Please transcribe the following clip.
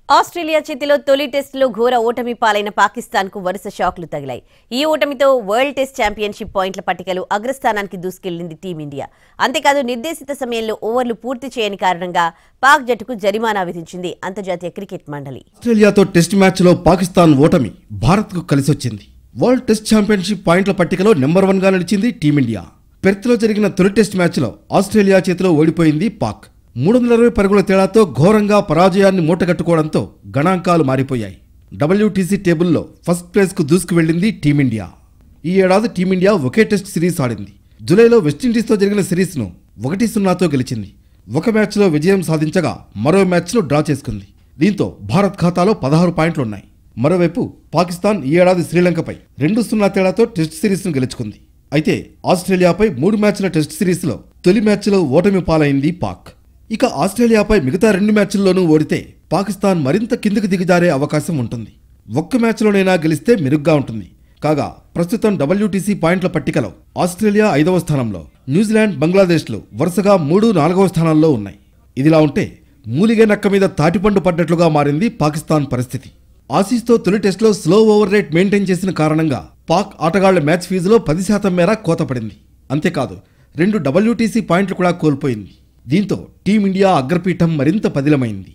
Australia చేతిలో తొలి టెస్టులో ఘోర ఓటమి పాలైన పాకిస్తాన్కు వరుస షాక్లు తగిలాయి. ఈ ఓటమితో వరల్డ్ టెస్ట్ ఛాంపియన్షిప్ పాయింట్ల పట్టికలో అగ్రస్థానానికి దూసుకెళ్లింది టీమిండియా. అంతేకాదు నిర్దేశిత సమయంలో ఓవర్లు పూర్తి చేయని కారణంగా పాక్ జట్టుకు జరిమానా విధించింది అంతర్జాతీయ క్రికెట్ మండలి. ఆస్ట్రేలియాతో టెస్ట్ మ్యాచ్లో పాకిస్తాన్ ఓటమి భారత్కు కలిసొచ్చింది. వరల్డ్ టెస్ట్ ఛాంపియన్షిప్ పాయింట్ల పట్టికలో నెంబర్ 1గా నిలిచింది టీమిండియా. పెర్త్లో జరిగిన తొలి టెస్ట్ మ్యాచ్లో ఆస్ట్రేలియా చేతిలో ఓడిపోయింది పాక్. 320 పరుగుల తేడాతో ఘోరంగా పరాజయాన్ని మూటగట్టుకోవడంతో గణాంకాలు మారిపోయాయి. WTC టేబుల్లో ఫస్ట్ ప్లేస్కు దూసుకు వెళ్లింది టీమిండియా. ఈ ఏడాది టీమిండియా ఒకే టెస్ట్ సిరీస్ ఆడింది. జూలైలో వెస్టిండీస్తో జరిగిన సిరీస్ను 1-0తో గెలిచింది. ఒక మ్యాచ్లో విజయం సాధించగా మరో మ్యాచ్ను డ్రా చేసుకుంది. దీంతో భారత్ ఖాతాలో 16 పాయింట్లున్నాయి. మరోవైపు పాకిస్తాన్ ఈ ఏడాది శ్రీలంకపై 2-0 తేడాతో టెస్ట్ సిరీస్ను గెలుచుకుంది. అయితే ఆస్ట్రేలియాపై 3 మ్యాచ్ల టెస్ట్ సిరీస్లో తొలి మ్యాచ్లో ఓటమి పాలైంది పాక్. ఇక ఆస్ట్రేలియాపై మిగతా 2 మ్యాచ్ల్లోనూ ఓడితే పాకిస్తాన్ మరింత కిందికి దిగజారే అవకాశం ఉంటుంది. ఒక్క మ్యాచ్లోనైనా గెలిస్తే మెరుగ్గా ఉంటుంది. కాగా ప్రస్తుతం WTC పాయింట్ల పట్టికలో ఆస్ట్రేలియా 5వ స్థానంలో, న్యూజిలాండ్, బంగ్లాదేశ్లు వరుసగా 3, 4వ స్థానాల్లో ఉన్నాయి. ఇదిలా ఉంటే మూలిగే నక్క మీద తాటిపండు పడ్డట్లుగా మారింది పాకిస్తాన్ పరిస్థితి. ఆసీస్తో తొలి టెస్టులో స్లో ఓవర్ రేట్ మెయింటైన్ చేసిన కారణంగా పాక్ ఆటగాళ్ల మ్యాచ్ ఫీజులో 10% మేర కోత పడింది. అంతేకాదు 2 WTC పాయింట్లు కూడా కోల్పోయింది. దీంతో టీమిండియా అగ్రపీఠం మరింత పదిలమైంది.